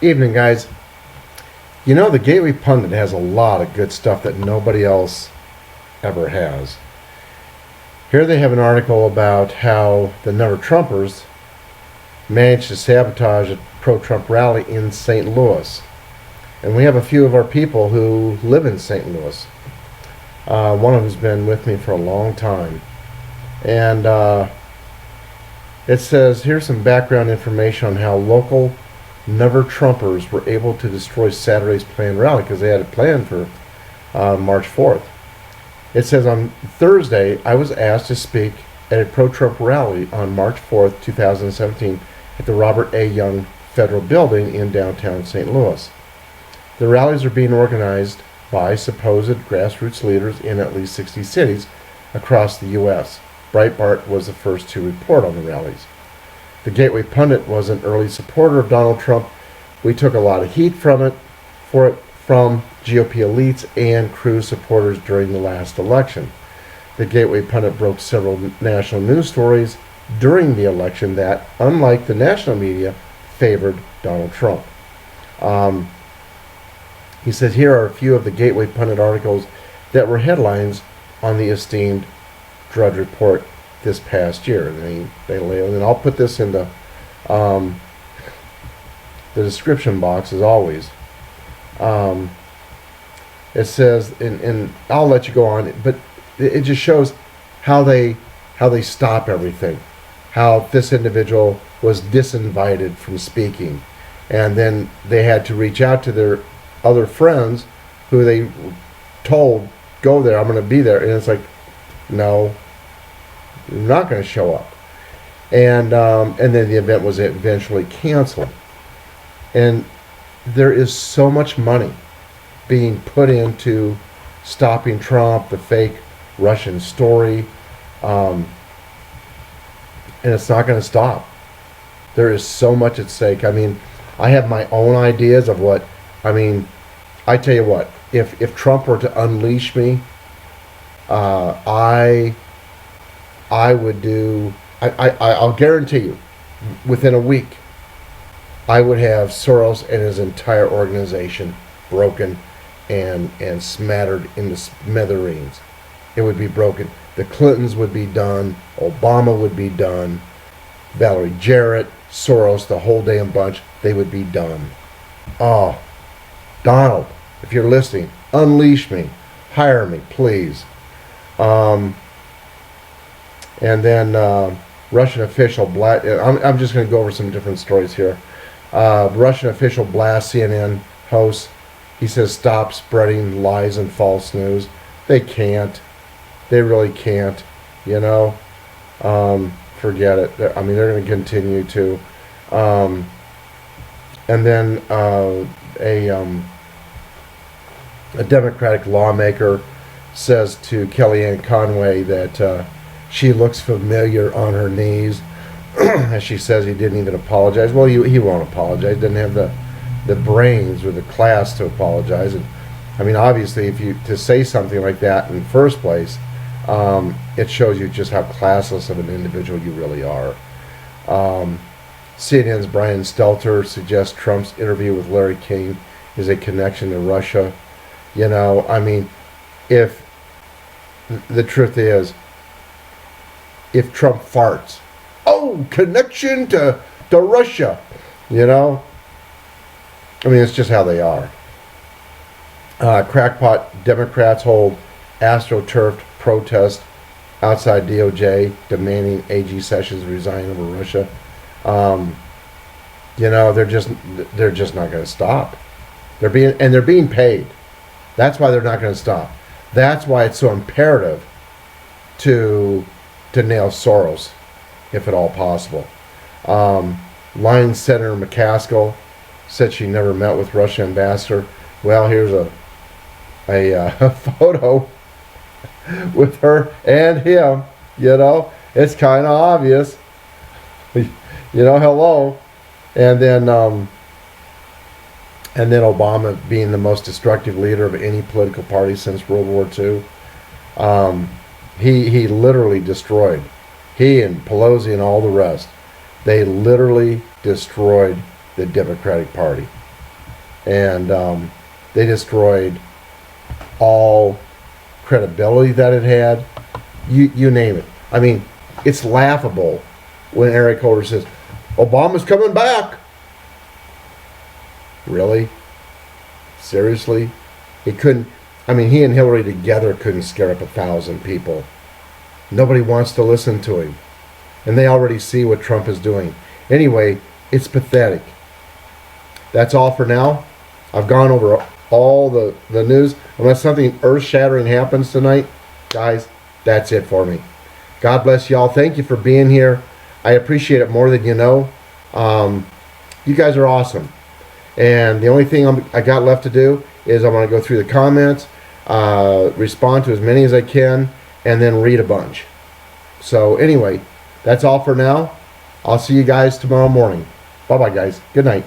Evening, guys. You know, the Gateway Pundit has a lot of good stuff that nobody else ever has. Here they have an article about how the Never Trumpers managed to sabotage a pro-Trump rally in St. Louis. And we have a few of our people who live in St. Louis. One of them's been with me for a long time. And it says, here's some background information on how local Never Trumpers were able to destroy Saturday's planned rally, because they had it planned for March 4th. It says, on Thursday, I was asked to speak at a pro-Trump rally on March 4th, 2017 at the Robert A. Young Federal Building in downtown St. Louis. The rallies are being organized by supposed grassroots leaders in at least 60 cities across the U.S. Breitbart was the first to report on the rallies. The Gateway Pundit was an early supporter of Donald Trump. We took a lot of heat from GOP elites and Cruz supporters during the last election. The Gateway Pundit broke several national news stories during the election that, unlike the national media, favored Donald Trump. He said, here are a few of the Gateway Pundit articles that were headlines on the esteemed Drudge Report this past year. And I'll put this in the description box as always. It says, and I'll let you go on, but it just shows how they stop everything. How this individual was disinvited from speaking, and then they had to reach out to their other friends who they told, go there, I'm going to be there, and it's like, no, you're not going to show up. And then the event was eventually canceled. And there is so much money being put into stopping Trump, the fake Russian story, and it's not going to stop. There is so much at stake. I mean, I have my own ideas of what, I tell you what, if Trump were to unleash me, I would do, I'll guarantee you, within a week, I would have Soros and his entire organization broken and smattered into smithereens. It would be broken. The Clintons would be done. Obama would be done. Valerie Jarrett, Soros, the whole damn bunch, they would be done. Oh, Donald, if you're listening, unleash me. Hire me, please. And then Russian official blast. I'm just going to go over some different stories here. Russian official blast CNN host. He says, stop spreading lies and false news. They can't. They really can't. You know. Forget it. They're going to continue to. And then a Democratic lawmaker says to Kellyanne Conway that she looks familiar on her knees. As she says, he didn't even apologize. Well, he won't apologize. Didn't have the brains or the class to apologize. And obviously, if you to say something like that in the first place, it shows you just how classless of an individual you really are. CNN's Brian Stelter suggests Trump's interview with Larry King is a connection to Russia. You know, if the truth is, if Trump farts, oh, connection to Russia, you know? It's just how they are. Crackpot Democrats hold AstroTurf protest outside DOJ demanding AG Sessions resign over Russia. They're just not going to stop. They're being paid. That's why they're not going to stop. That's why it's so imperative to nail Soros, if at all possible. Lyons Senator McCaskill said she never met with Russian ambassador. Well, here's a photo with her and him. You know, it's kind of obvious. Hello. And then Obama being the most destructive leader of any political party since World War II. He literally destroyed. He and Pelosi and all the rest. They literally destroyed the Democratic Party. and they destroyed all credibility that it had. You name it. I mean, it's laughable when Eric Holder says, Obama's coming back. Really? Seriously? He couldn't. I mean, he and Hillary together couldn't scare up 1,000 people. Nobody wants to listen to him. And they already see what Trump is doing. Anyway, it's pathetic. That's all for now. I've gone over all the news. Unless something earth-shattering happens tonight, guys, that's it for me. God bless y'all. Thank you for being here. I appreciate it more than you know. You guys are awesome. And the only thing I got left to do is I'm going to go through the comments, respond to as many as I can, and then read a bunch. So anyway, that's all for now. I'll see you guys tomorrow morning. Bye-bye, guys. Good night.